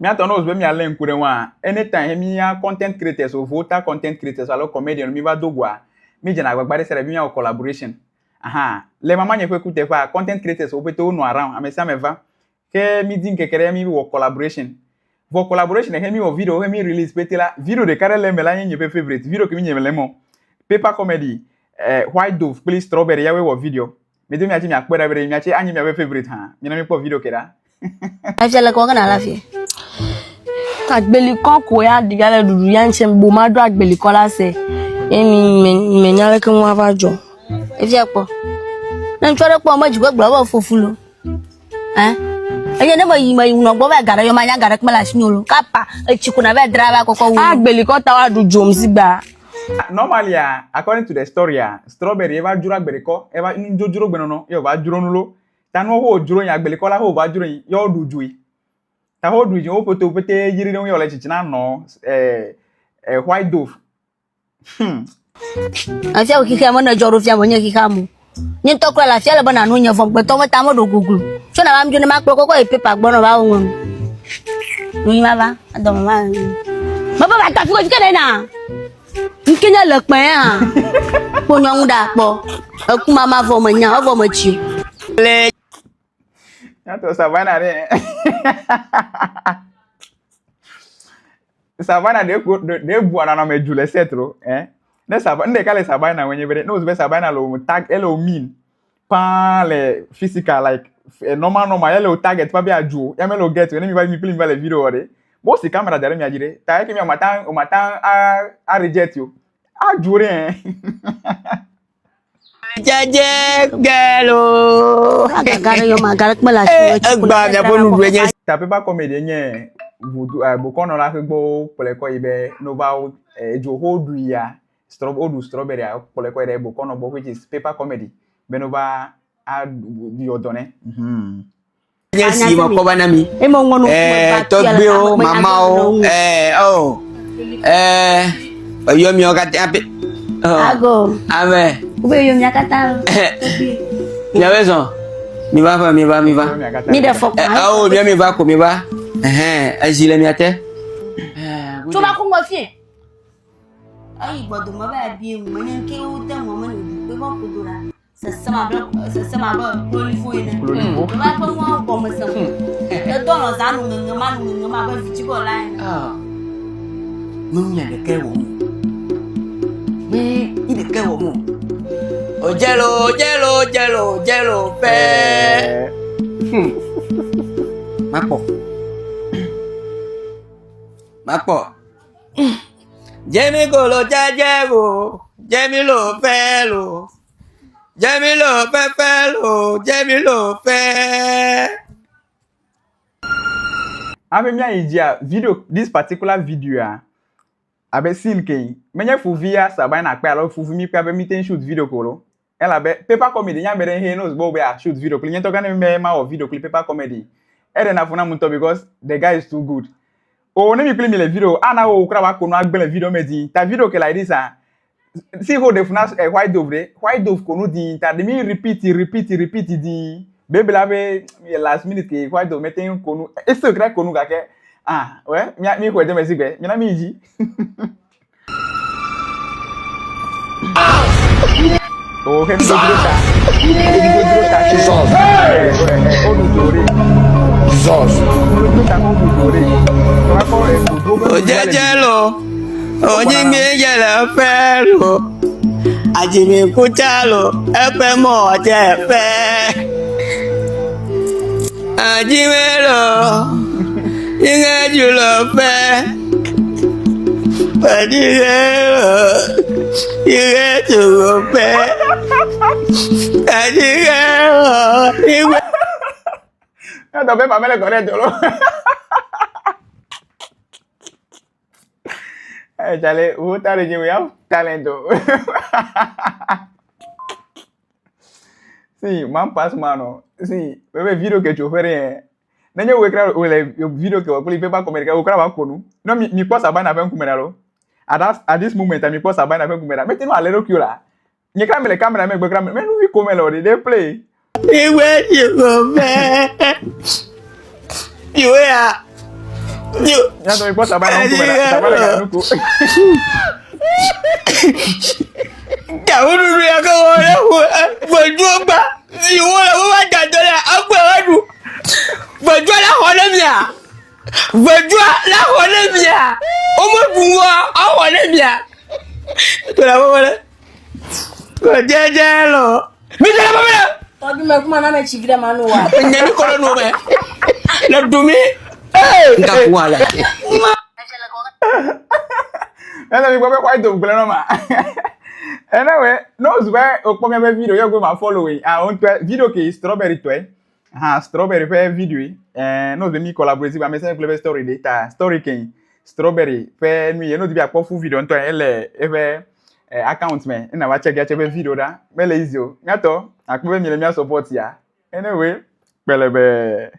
Me atonos be me alen kure wa. Anytime me ya content creators or voter content creators alo comedian mi ba dogwa. Mi jana gbagbare sere bi ya collaboration. Aha. Le mama nye kwe fa content creators o pete no around. Amesa me va. Ke mi din kekere mi wo collaboration. Vo collaboration he mi wo video he mi release pete la video de kare le mela nye favorite. Video ke mi nye lemo. Paper comedy white dove please strawberry ya we wo video. Me do mi achi mi akpera bere mi achi anyi mi favorite ha. Mi na mi po video kera. Afia ko kana lafia. Agbeli kan ko ya digale dudu ya nche mbo ma do agbeli ko la se. Emi me nyale ke mo ava jo. Afia po. Na nchore po ma jigwe gbo fofulo. Eye ne mo yi no gbo ba gara yo ma nya gara kmela shinyolo. Kapa echiku na be driver kokko wo. Agbeli ko ta wa du jom si gba. Normally, according to the story, strawberry eva jura bereko, eva njojuro gbenono, yo va juro nulo. Tanu ho juro ya bereko la ho va juro yo du jui. Ta ho du jui o pote yiri no yo le chichina no white dove. Afia o kika mo na joro fia mo nye kika mo. Ni to kra la fia le bona no nye fon pe to mo ta mo do gugulu. So na mam jone ma kro kokko e paper gbono ba won. Ni ma ba ado mama. Baba ba ta fi ko jike na. Nkenya lekpe a po nyong da po aku mama fo manya o fo machi le ya to savana de savana de buana na mejule setro ne savana nde kale savana wenye bere no be savana lo tag elo mean pa le physical like normal elo target pa bi aju ya me lo get when mi play mi le video ore bo si camera dare mi ajire ta ke mi o matan a reject you a jure jaje gelo agara yo magara kmela egba mi abonu duenye ta paper comedy nye vudu bokono la gbo poleko ibe no ba ejo hodu ya strawberry poleko ide bokono bo which is paper comedy be no ba a di odone si mo ko banami to gbe o mama o yo mi o ka ape ago ame ube yo mi akata mi abeson mi va mi de fok mi va ko mi va ajile mi ate to ba ko mo fie ai gbodo mo ba bi mo ni ke o te mo mo ni pe mo ko dura ça m'a pas prolifé ba ko mo ko mo se e do no za nu ma ba fi ko la Mumia de ke wo ni de ke wo mo o jelo pe mapo jemi ko lo jajebo jemi lo fe lo jemi lo fe ame mi ajia video this particular video abe sin ke menye fuvia sabai na pe alo fufu mi pe abe mi ten shoot video kolo ela be paper comedy nya mere he knows bo be a shoot video clip to gane me ma o video clip paper comedy ere na funa munto because the guy is too good o ne mi play mi le video ana o kra wa kono agbele video medi ta video ke like this see how the funa white dove kono di ta de mi repeat di baby la be last minute ke white dove meten kono eso kra kono ga ke ouais, mi ko de mesi gbe mi na mi ji oh he do drota o jejelo o nyimi yele fero ajimi kutalo epe mo jefe ajimelo inge julo fe adigelo inge julo fe adigelo inge no do be pa mele correcto lo chale utare je we have talento sí man pass mano sí bebe video que chofere nenye we kra we video ke we paper comedy we kra ba konu no mi post aba na ben kumera lo at this moment mi post aba na ben kumera me tinu alero kiola nye kra me le camera me gbe kra me no vi komelo dey play iwe you go me iwe a Ya to ipo sabana ko bela. Sabana ka nuko. Dawudu ya ko wala bojo gba. Iwo la wo wa dadole agba wadu. Bojo la hole mia. Bojo la hole mia. O mo bunwa a hole mia. To la wala. Ko jeje lo. Mi to la baba. Tọ́jú mẹ́kún máa náà mẹ́tì gídẹ̀ máa ń wà. Nyani ko no me. La dumi. Nka kuala. Ela mi gbe kwa do gbele no ma. Anyway, no zwe okpo mi be video yo go ma follow we. Ah on video ke strawberry to eh. Strawberry pe video no ze mi collaborate ba me se clever story data. Story ke strawberry pe mi no di bi akpo full video nto ele ebe account me na wa check ya chebe video da. Mele easy o. Ngato akpo be mi le mi support ya. Anyway, belebe